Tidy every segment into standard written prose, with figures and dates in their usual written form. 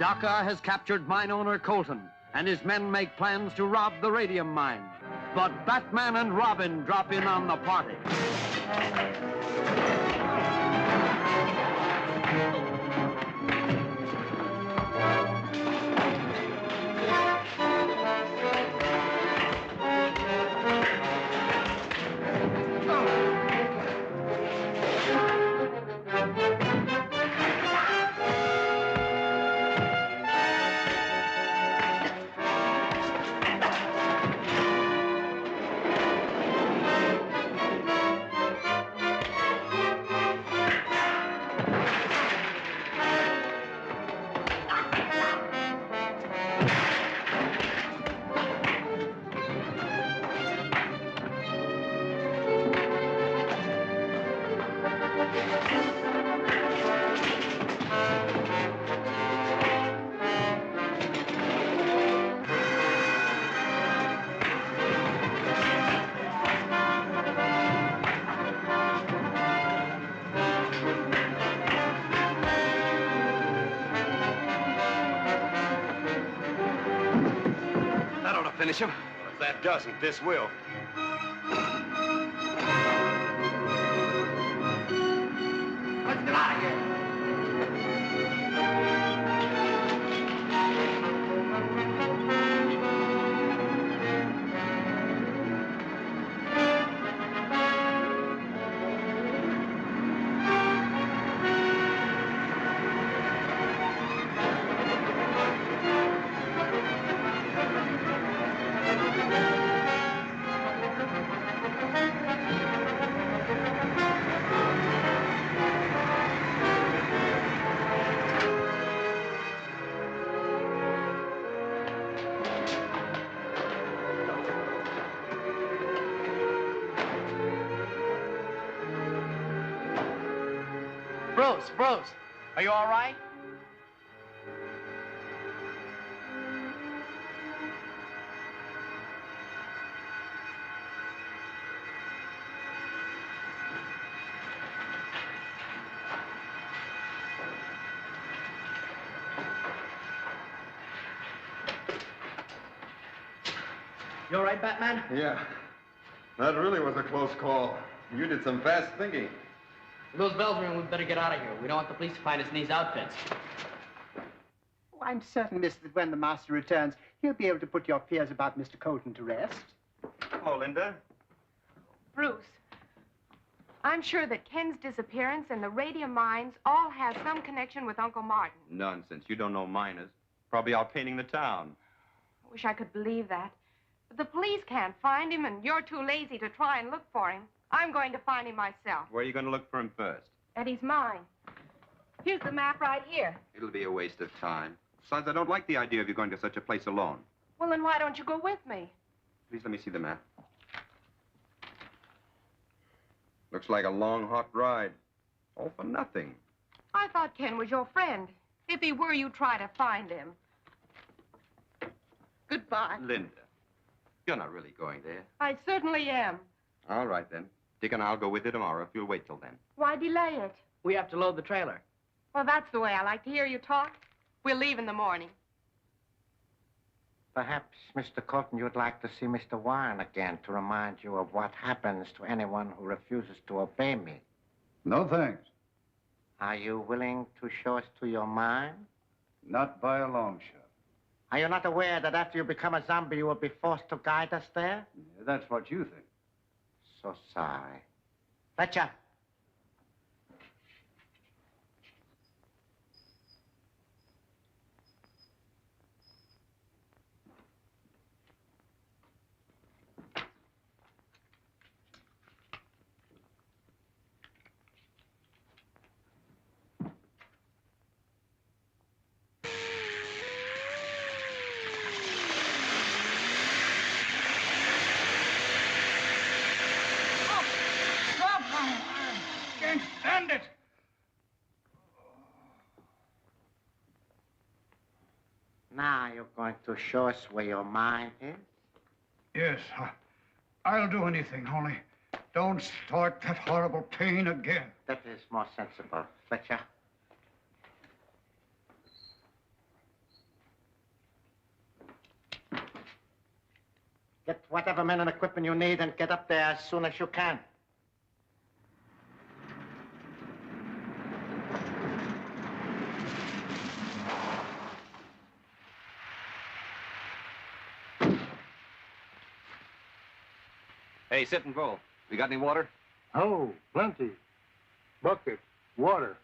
Daka has captured mine owner Colton, and his men make plans to rob the radium mine. But Batman and Robin drop in on the party. Finish him? If that doesn't, this will. Let's get out of here. Bruce, are you all right? You all right, Batman? Yeah. That really was a close call. You did some fast thinking. Those bells ring, we'd better get out of here. We don't want the police to find us in these outfits. Oh, I'm certain, miss, that when the master returns, he'll be able to put your fears about Mr. Colton to rest. Hello, Linda. Bruce, I'm sure that Ken's disappearance and the radium mines all have some connection with Uncle Martin. Nonsense. You don't know miners. Probably out painting the town. I wish I could believe that. But the police can't find him, and you're too lazy to try and look for him. I'm going to find him myself. Where are you going to look for him first? At his mine. Here's the map right here. It'll be a waste of time. Besides, I don't like the idea of you going to such a place alone. Well, then why don't you go with me? Please let me see the map. Looks like a long, hot ride. All for nothing. I thought Ken was your friend. If he were, you'd try to find him. Goodbye. Linda, you're not really going there. I certainly am. All right, then. Dick and I'll go with you tomorrow if you'll wait till then. Why delay it? We have to load the trailer. Well, that's the way I like to hear you talk. We'll leave in the morning. Perhaps, Mr. Colton, you'd like to see Mr. Warren again to remind you of what happens to anyone who refuses to obey me. No thanks. Are you willing to show us to your mine? Not by a long shot. Are you not aware that after you become a zombie, you will be forced to guide us there? Yeah, that's what you think. So sorry. Fletcher. Now you're going to show us where your mine is? Yes, I'll do anything, only don't start that horrible pain again. That is more sensible. Fletcher. Get whatever men and equipment you need and get up there as soon as you can. Hey, sit and roll. You got any water? Oh, plenty. Bucket, water.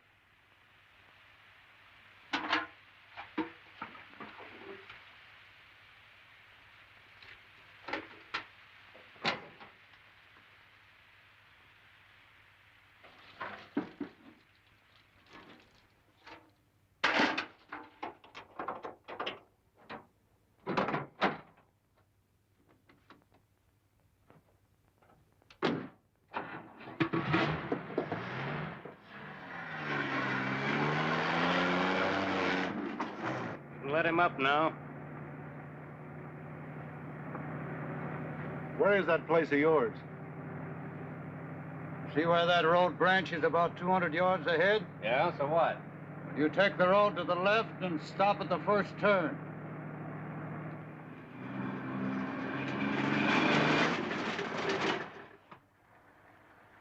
Let him up now. Where is that place of yours? See where that road branches about 200 yards ahead? Yeah, so what? You take the road to the left and stop at the first turn.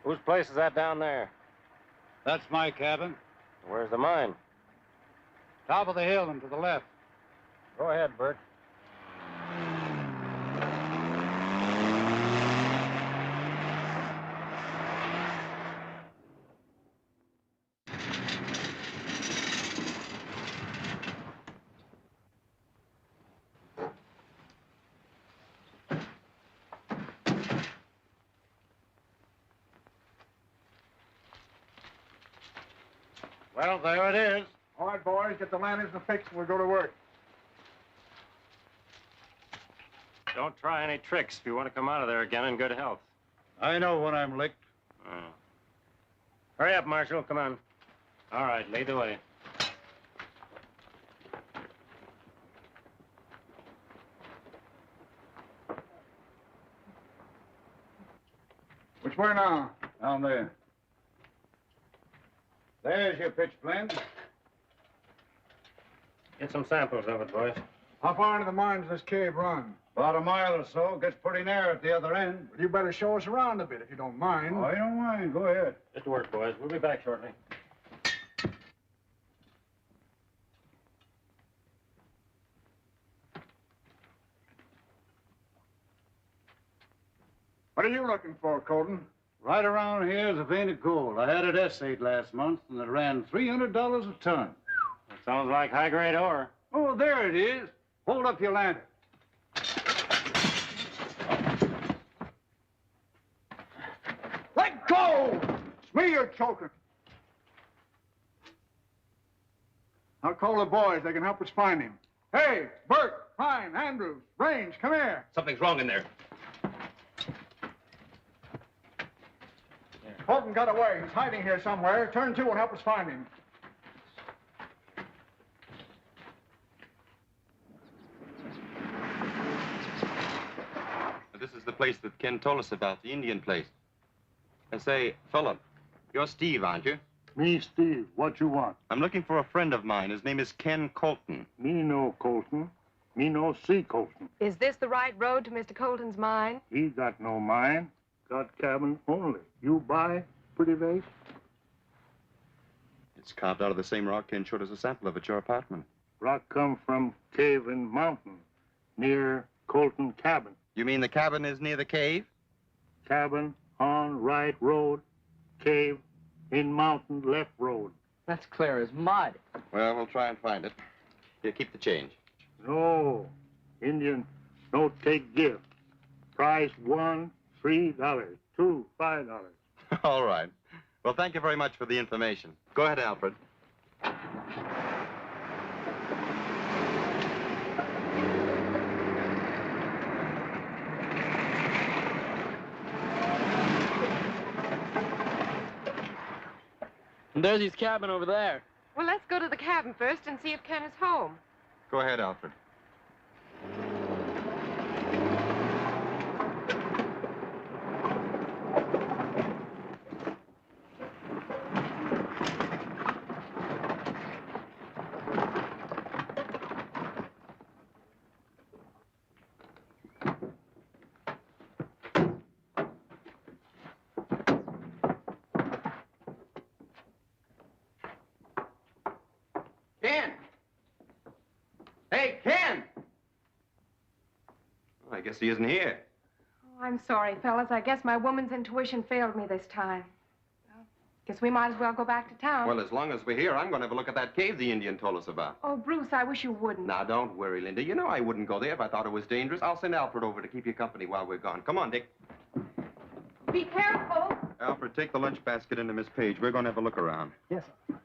Whose place is that down there? That's my cabin. Where's the mine? Top of the hill and to the left. Go ahead, Bert. Well, there it is. All right, boys, get the lanterns fixed and we'll go to work. Don't try any tricks if you want to come out of there again in good health. I know when I'm licked. Oh. Hurry up, Marshal. Come on. All right, lead the way. Which way now? Down there. There's your pitch blende. Get some samples of it, boys. How far into the mines does this cave run? About a mile or so. Gets pretty narrow at the other end. Well, you better show us around a bit if you don't mind. Oh, I don't mind. Go ahead. Get to work, boys. We'll be back shortly. What are you looking for, Colton? Right around here is a vein of gold. I had it assayed last month, and it ran $300 a ton. That sounds like high-grade ore. Oh, there it is. Hold up your lantern. Let go! It's me you're choking. I'll call the boys. They can help us find him. Hey, Bert, Pine, Andrews, Range, come here. Something's wrong in there. Colton got away. He's hiding here somewhere. Turn to and help us find him. This is the place that Ken told us about, the Indian place. I say, fella, you're Steve, aren't you? Me, Steve. What you want? I'm looking for a friend of mine. His name is Ken Colton. Me no Colton. Me no see Colton. Is this the right road to Mr. Colton's mine? He got no mine. Got cabin only. You buy, pretty vase? It's carved out of the same rock Ken showed us a sample of at your apartment. Rock come from cave in mountain near Colton cabin. You mean the cabin is near the cave? Cabin on right road, cave in mountain left road. That's clear as mud. Well, we'll try and find it. Here, keep the change. No, Indian don't take gift. Price $1, $3, $2, $5. All right. Well, thank you very much for the information. Go ahead, Alfred. And there's his cabin over there. Well, let's go to the cabin first and see if Ken is home. Go ahead, Alfred. guess he isn't here. Oh, I'm sorry, fellas. I guess my woman's intuition failed me this time. Well, guess we might as well go back to town. Well, as long as we're here, I'm going to have a look at that cave the Indian told us about. Oh, Bruce, I wish you wouldn't. Now, don't worry, Linda. You know I wouldn't go there if I thought it was dangerous. I'll send Alfred over to keep you company while we're gone. Come on, Dick. Be careful. Alfred, take the lunch basket into Miss Page. We're going to have a look around. Yes, sir.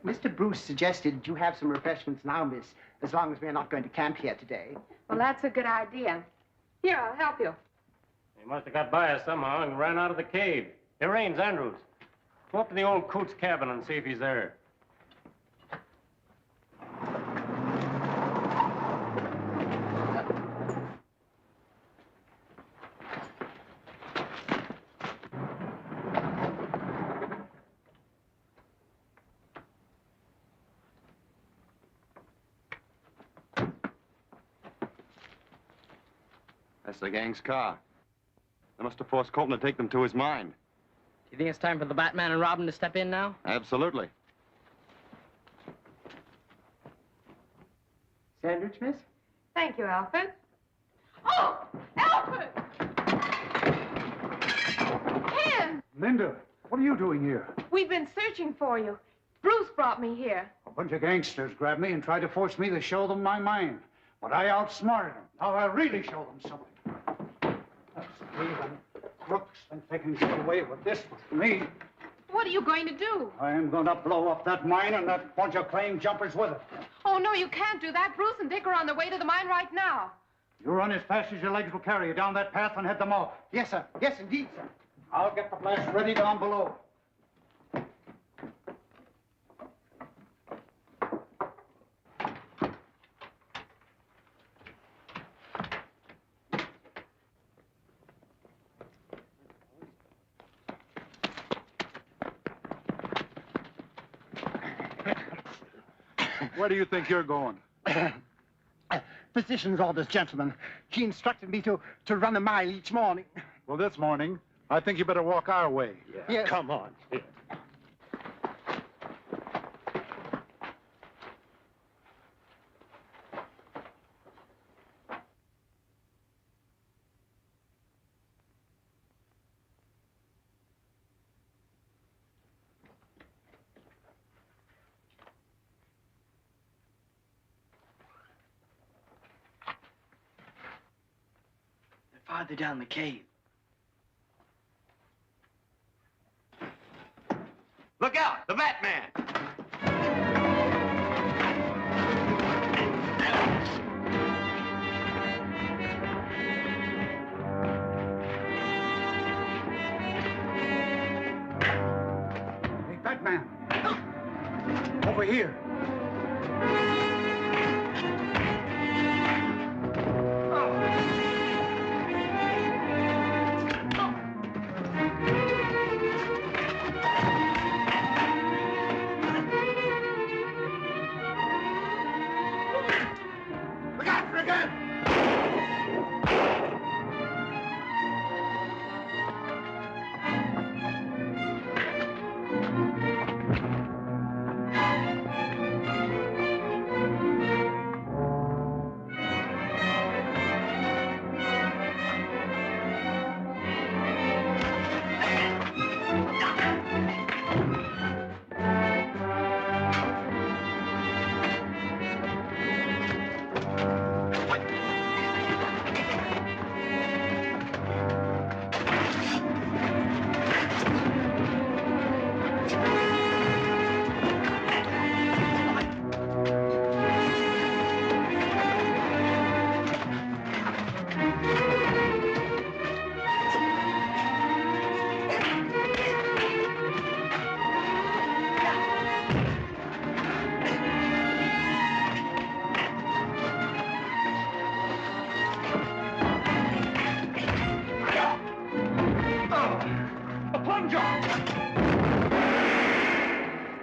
Mr. Bruce suggested you have some refreshments now, miss, as long as we're not going to camp here today. Well, that's a good idea. Here, I'll help you. He must have got by us somehow and ran out of the cave. It rains, Andrews. Go up to the old coot's cabin and see if he's there. That's the gang's car. They must have forced Colton to take them to his mine. Do you think it's time for the Batman and Robin to step in now? Absolutely. Sandwich, miss? Thank you, Alfred. Oh, Alfred! Ken! Linda, what are you doing here? We've been searching for you. Bruce brought me here. A bunch of gangsters grabbed me and tried to force me to show them my mine. But I outsmarted them. Now I'll really show them something. That's even crooks and they can get away with this with me. What are you going to do? I am going to blow up that mine and that bunch of claim jumpers with it. Oh, no, you can't do that. Bruce and Dick are on their way to the mine right now. You run as fast as your legs will carry you down that path and head them off. Yes, sir. Yes, indeed, sir. I'll get the blast ready down below. Where do you think you're going? Physician's orders, gentlemen. He instructed me to run a mile each morning. Well, this morning, I think you better walk our way. Yes. Come on. Here. Farther down the cave. Look out! The Batman! Hey, Batman. Over here.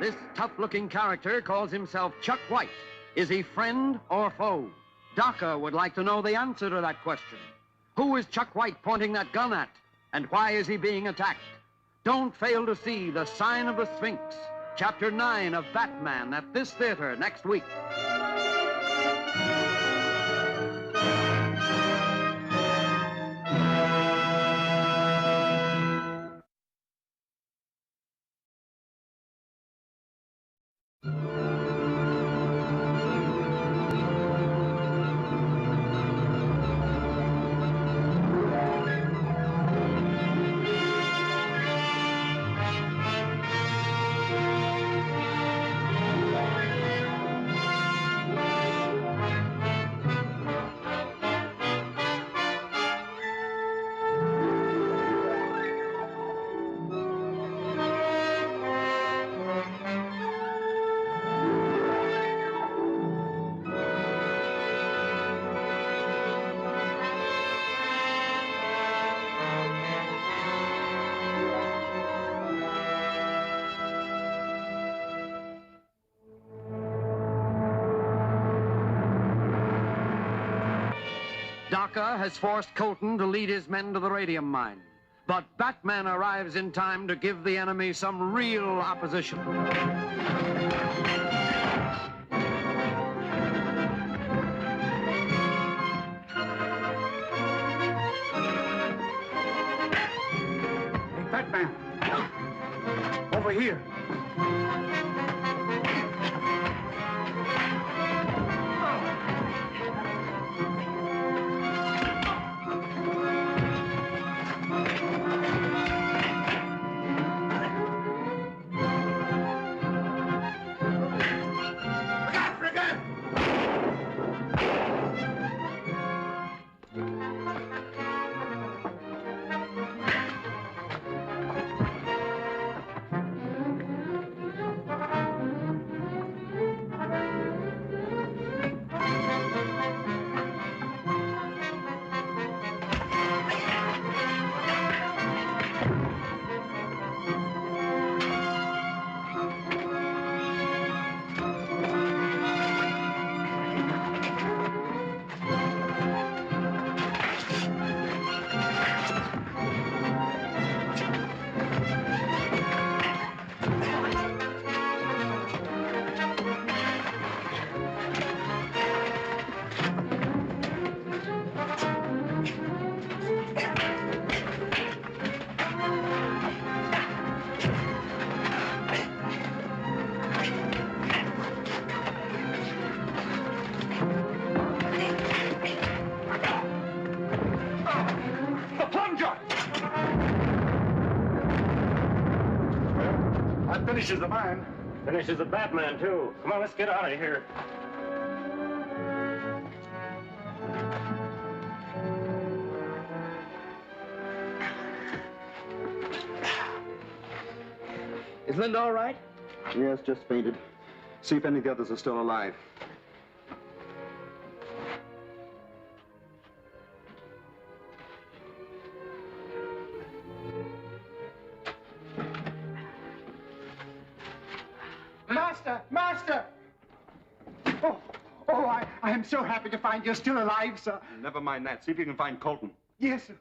This tough-looking character calls himself Chuck White, Is he friend or foe? Daka would like to know the answer to that question. Who is Chuck White pointing that gun at? And why is he being attacked? Don't fail to see The Sign of the Sphinx, Chapter 9 of Batman at this theater next week. Daka has forced Colton to lead his men to the radium mine. But Batman arrives in time to give the enemy some real opposition. Hey, Batman! Over here. Finishes the mine. Finishes the Batman, too. Come on, let's get out of here. Is Linda all right? Yes, just fainted. See if any of the others are still alive. Master! I am so happy to find you're still alive, sir. Never mind that. See if you can find Colton. Yes, sir.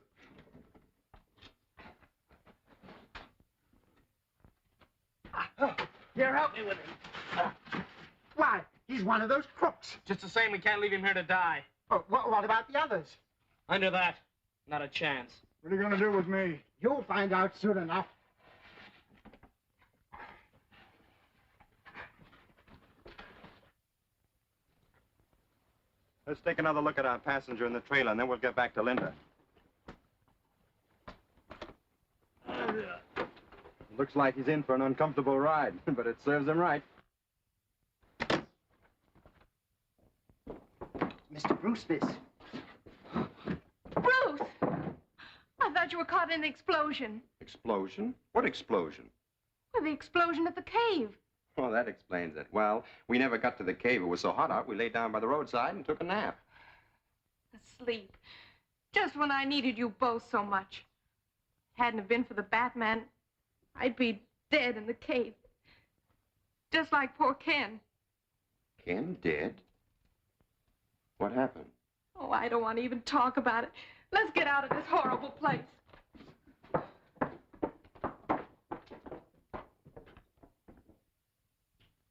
Here, help me with him. Why, he's one of those crooks. Just the same, we can't leave him here to die. Oh, what about the others? Under that, not a chance. What are you going to do with me? You'll find out soon enough. Let's take another look at our passenger in the trailer, and then we'll get back to Linda. Looks like he's in for an uncomfortable ride, but it serves him right. Mr. Bruce, this. Bruce! I thought you were caught in the explosion. Explosion? What explosion? Well, the explosion at the cave. Oh, that explains it. Well, we never got to the cave. It was so hot out, we laid down by the roadside and took a nap. Asleep. Just when I needed you both so much. Hadn't it been for the Batman, I'd be dead in the cave. Just like poor Ken. Ken dead? What happened? Oh, I don't want to even talk about it. Let's get out of this horrible place.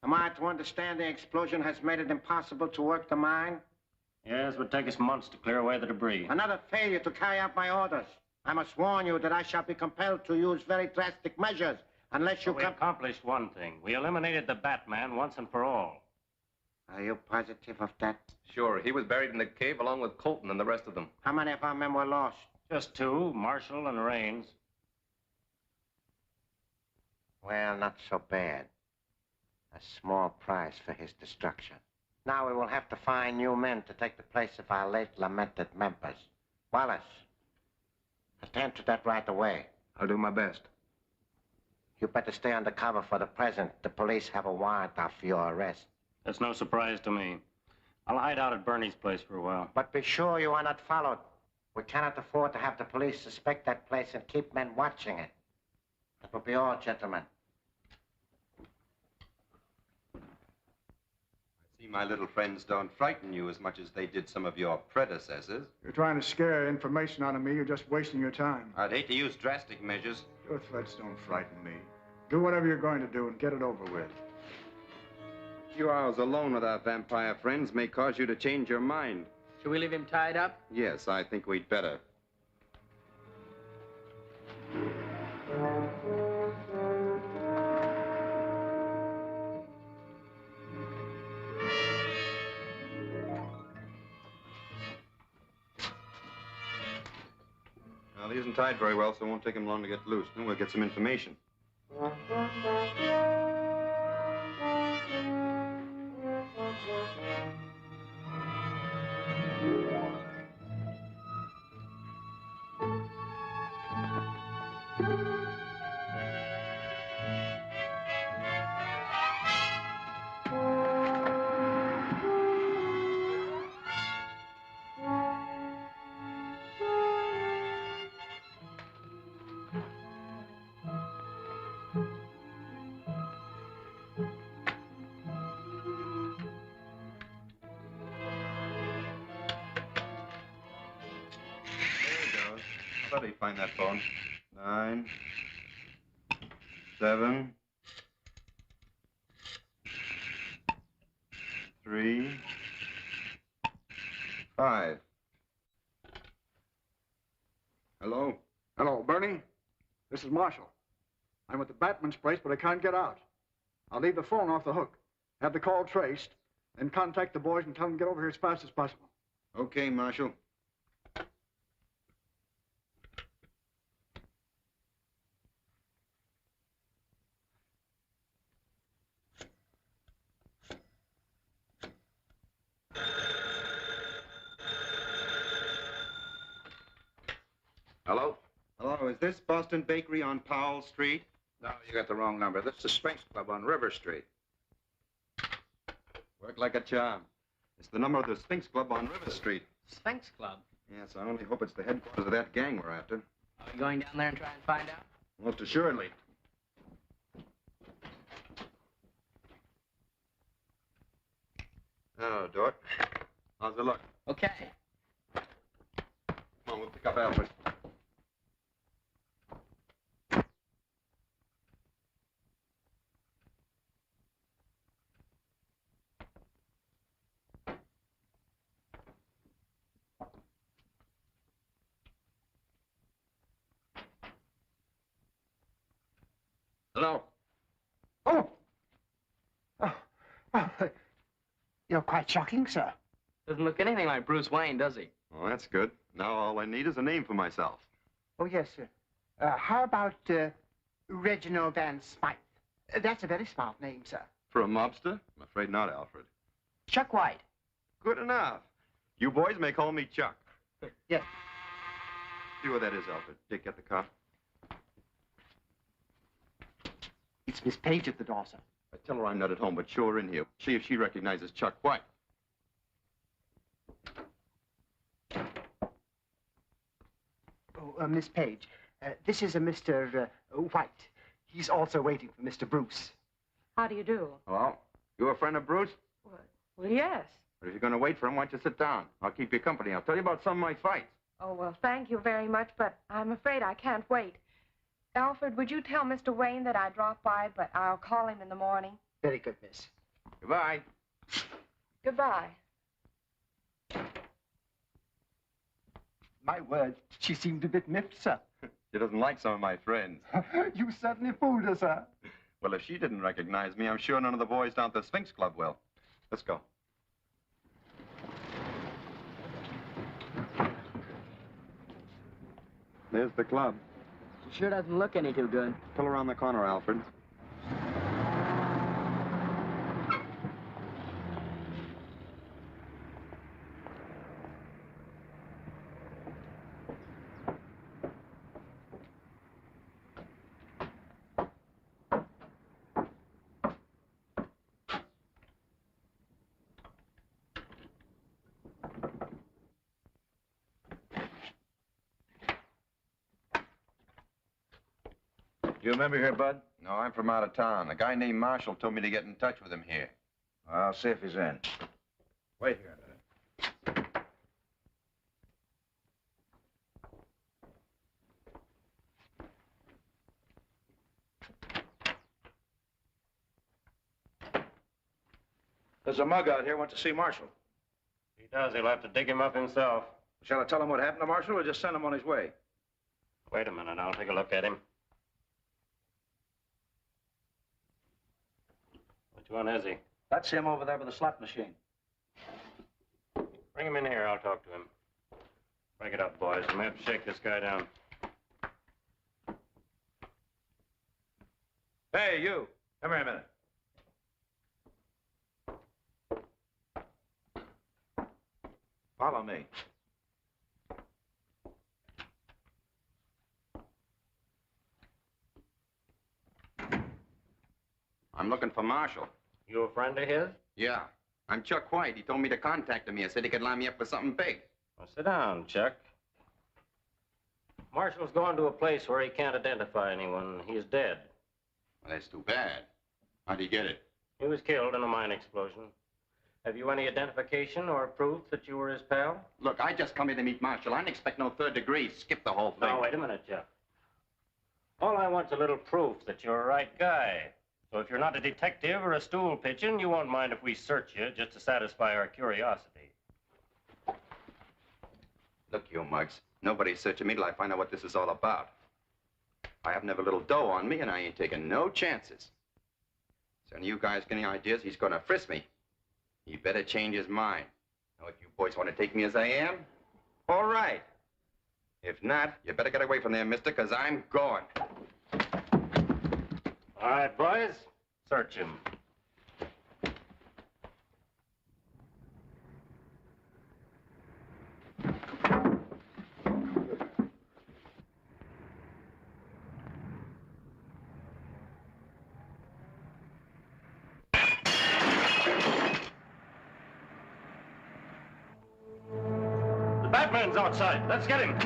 Am I to understand the explosion has made it impossible to work the mine? Yes, it would take us months to clear away the debris. Another failure to carry out my orders. I must warn you that I shall be compelled to use very drastic measures unless you We accomplished one thing. We eliminated the Batman once and for all. Are you positive of that? Sure, he was buried in the cave along with Colton and the rest of them. How many of our men were lost? Just two, Marshall and Raines. Well, not so bad. A small price for his destruction. Now we will have to find new men to take the place of our late lamented members. Wallace, attend to that right away. I'll do my best. You better stay undercover for the present. The police have a warrant out for your arrest. That's no surprise to me. I'll hide out at Bernie's place for a while. But be sure you are not followed. We cannot afford to have the police suspect that place and keep men watching it. That will be all, gentlemen. I see my little friends don't frighten you as much as they did some of your predecessors. You're trying to scare information out of me. You're just wasting your time. I'd hate to use drastic measures. Your threats don't frighten me. Do whatever you're going to do and get it over with. A few hours alone with our vampire friends may cause you to change your mind. Should we leave him tied up? Yes, I think we'd better. Well, he isn't tied very well, so it won't take him long to get loose. Then we'll get some information. I thought he'd find that phone. 9, 7, 3, 5. Hello? Hello, Bernie. This is Marshall. I'm at the Batman's place, but I can't get out. I'll leave the phone off the hook, have the call traced, then contact the boys and tell them to get over here as fast as possible. Okay, Marshal. Hello? Hello, is this Boston Bakery on Powell Street? No, you got the wrong number. This is the Sphinx Club on River Street. Worked like a charm. It's the number of the Sphinx Club on River Street. Sphinx Club. Yes, I only hope it's the headquarters of that gang we're after. Are we going down there and try and find out? Most assuredly. Oh, Dork. How's the luck? Okay. Come on, we'll pick up Alfred. Hello? Oh! Oh, you're quite shocking, sir. Doesn't look anything like Bruce Wayne, does he? Oh, that's good. Now all I need is a name for myself. Oh, yes, sir. How about Reginald Van Smythe? That's a very smart name, sir. For a mobster? I'm afraid not, Alfred. Chuck White. Good enough. You boys may call me Chuck. Yes. See where that is, Alfred. Dick, get the car. It's Miss Page at the door, sir. I tell her I'm not at home, but show her in here. See if she recognizes Chuck White. Oh, Miss Page, this is a Mr. White. He's also waiting for Mr. Bruce. How do you do? Hello? You a friend of Bruce? What? Well, yes. But if you're going to wait for him, why don't you sit down? I'll keep you company. I'll tell you about some of my fights. Oh, well, thank you very much, but I'm afraid I can't wait. Alfred, would you tell Mr. Wayne that I dropped by, but I'll call him in the morning? Very good, miss. Goodbye. Goodbye. My word, she seemed a bit miffed, sir. She doesn't like some of my friends. You certainly fooled her, sir. Well, if she didn't recognize me, I'm sure none of the boys down at the Sphinx Club will. Let's go. There's the club. She sure doesn't look any too good. Pull around the corner, Alfred. You remember here, Bud? No, I'm from out of town. A guy named Marshall told me to get in touch with him here. I'll see if he's in. Wait here a minute. There's a mug out here wants to see Marshall. If he does, he'll have to dig him up himself. Shall I tell him what happened to Marshall or just send him on his way? Wait a minute, I'll take a look at him. Which one is he? That's him over there with the slot machine. Bring him in here, I'll talk to him. Break it up, boys. We may have to shake this guy down. Hey, you. Come here a minute. Follow me. I'm looking for Marshall. You a friend of his? Yeah. I'm Chuck White. He told me to contact him here. Said he could line me up for something big. Well, sit down, Chuck. Marshall's gone to a place where he can't identify anyone. He's dead. Well, that's too bad. How'd he get it? He was killed in a mine explosion. Have you any identification or proof that you were his pal? Look, I just come here to meet Marshall. I didn't expect no third degree. Skip the whole thing. Now, wait a minute, Chuck. All I want's a little proof that you're a right guy. So if you're not a detective or a stool pigeon, you won't mind if we search you just to satisfy our curiosity. Look, you mugs. Nobody's searching me till I find out what this is all about. I haven't a little dough on me, and I ain't taking no chances. So any of you guys get any ideas, he's gonna frisk me. He better change his mind. Now, if you boys want to take me as I am, all right. If not, you better get away from there, mister, because I'm going. All right, boys. Search him. The Batman's outside. Let's get him.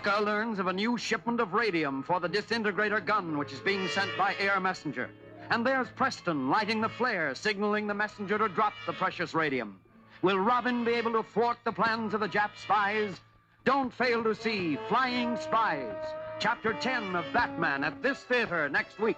Daka learns of a new shipment of radium for the disintegrator gun, which is being sent by air messenger. And there's Preston lighting the flare, signaling the messenger to drop the precious radium. Will Robin be able to thwart the plans of the Jap spies? Don't fail to see Flying Spies, Chapter 10 of Batman at this theater next week.